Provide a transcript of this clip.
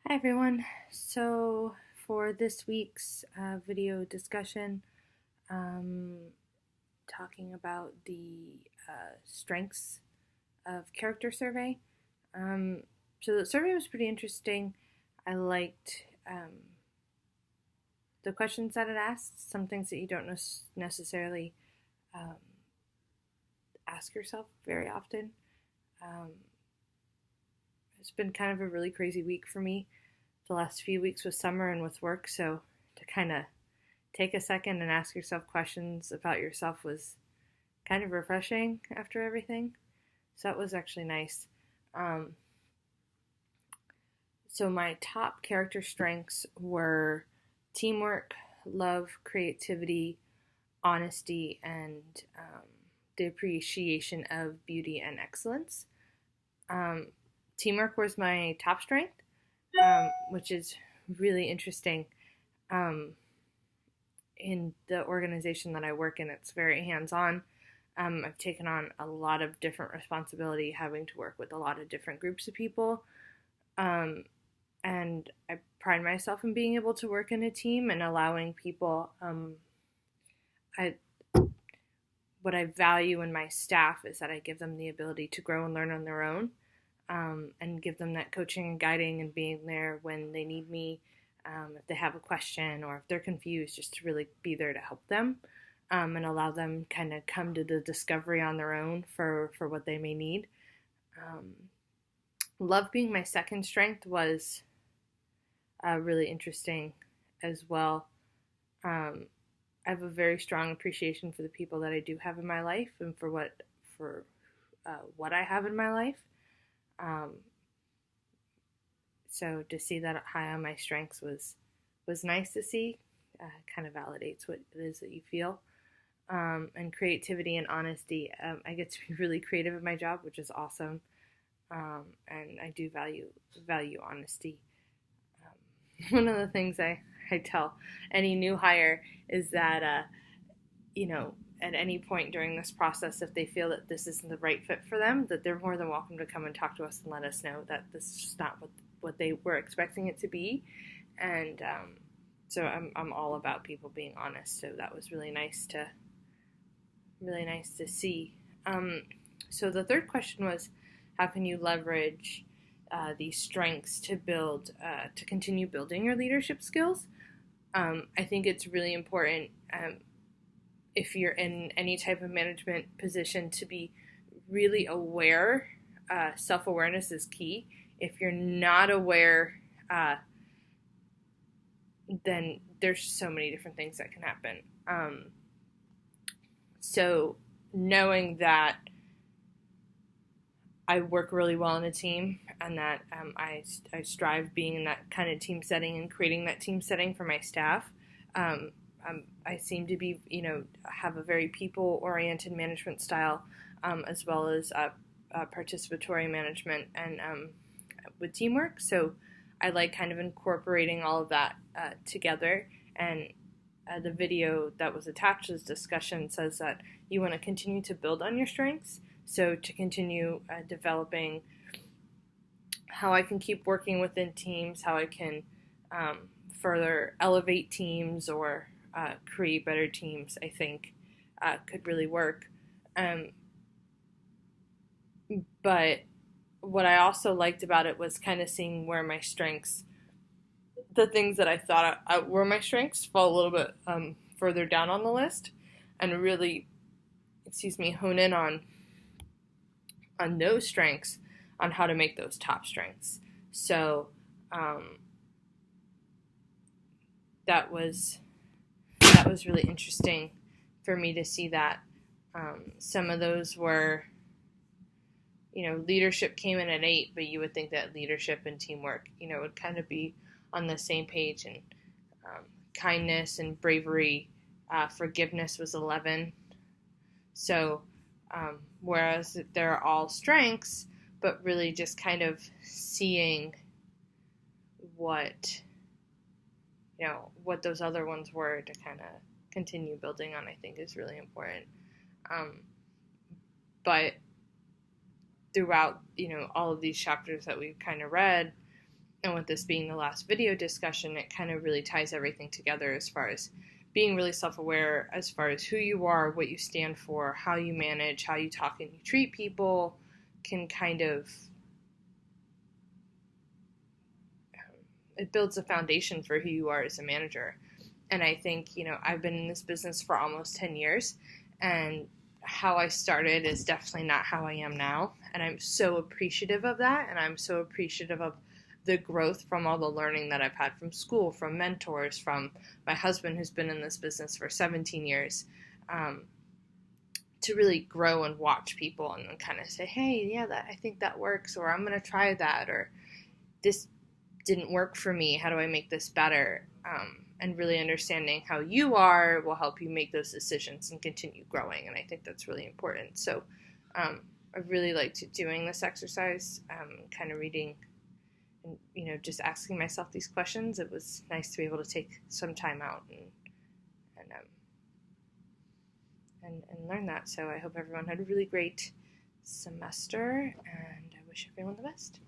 Hi everyone. So for this week's video discussion, um, talking about the strengths of character survey. Um, so the survey was pretty interesting. I liked the questions that it asked. Some things that you don't necessarily um, ask yourself very often. Um, it's been kind of a really crazy week for me the last few weeks with summer and with work. So to kind of take a second and ask yourself questions about yourself was kind of refreshing after everything. So that was actually nice. Um, so my top character strengths were teamwork, love, creativity, honesty, and the appreciation of beauty and excellence. Um, Teamwork was my top strength, which is really interesting. Um, in the organization that I work in, it's very hands on. I've taken on a lot of different responsibility, having to work with a lot of different groups of people. Um, and I pride myself in being able to work in a team and allowing people. I What I value in my staff is that I give them the ability to grow and learn on their own, and give them that coaching and guiding and being there when they need me, if they have a question or if they're confused, just to really be there to help them, and allow them kind of come to the discovery on their own for what they may need. Um, Love being my second strength was really interesting as well. Um, I have a very strong appreciation for the people that I do have in my life and for what I have in my life. Um, so to see that high on my strengths was nice to see. Kind of validates what it is that you feel. And creativity and honesty. I get to be really creative at my job, which is awesome. And I do value honesty. One of the things I tell any new hire is that at any point during this process, if they feel that this isn't the right fit for them, that they're more than welcome to come and talk to us and let us know that this is just not what they were expecting it to be. And so I'm all about people being honest. So that was really nice to see. So the third question was, how can you leverage these strengths to continue building your leadership skills? I think it's really important, if you're in any type of management position, to be really aware. Self-awareness is key. If you're not aware, then there's so many different things that can happen. So knowing that I work really well in a team and that I strive being in that kind of team setting and creating that team setting for my staff. I seem to be, have a very people-oriented management style, as well as participatory management and with teamwork. So I like kind of incorporating all of that together. And the video that was attached to this discussion says that you want to continue to build on your strengths. So to continue developing how I can keep working within teams, how I can further elevate teams or create better teams, I think could really work. But what I also liked about it was kind of seeing where my strengths, the things that I thought were my strengths, fall a little bit further down on the list, and really, hone in on those strengths, on how to make those top strengths. So that was really interesting for me to see that. Some of those were, leadership came in at 8, but you would think that leadership and teamwork, would kind of be on the same page. And kindness and bravery, forgiveness was 11. So whereas they're all strengths, but really just kind of seeing what those other ones were to kind of continue building on, I think is really important. But throughout, all of these chapters that we've kind of read, And with this being the last video discussion, it kind of really ties everything together as far as being really self-aware as far as who you are, what you stand for, how you manage, how you talk and you treat people can kind of, it builds a foundation for who you are as a manager. And I think, I've been in this business for almost 10 years, and how I started is definitely not how I am now. And I'm so appreciative of that. And I'm so appreciative of the growth from all the learning that I've had from school, from mentors, from my husband who's been in this business for 17 years, to really grow and watch people and then kind of say, hey, yeah, I think that works, or I'm going to try that, or this didn't work for me. How do I make this better? And really understanding how you are will help you make those decisions and continue growing. And I think that's really important. So I really liked doing this exercise, kind of reading and, just asking myself these questions. It was nice to be able to take some time out and learn that. So I hope everyone had a really great semester, and I wish everyone the best.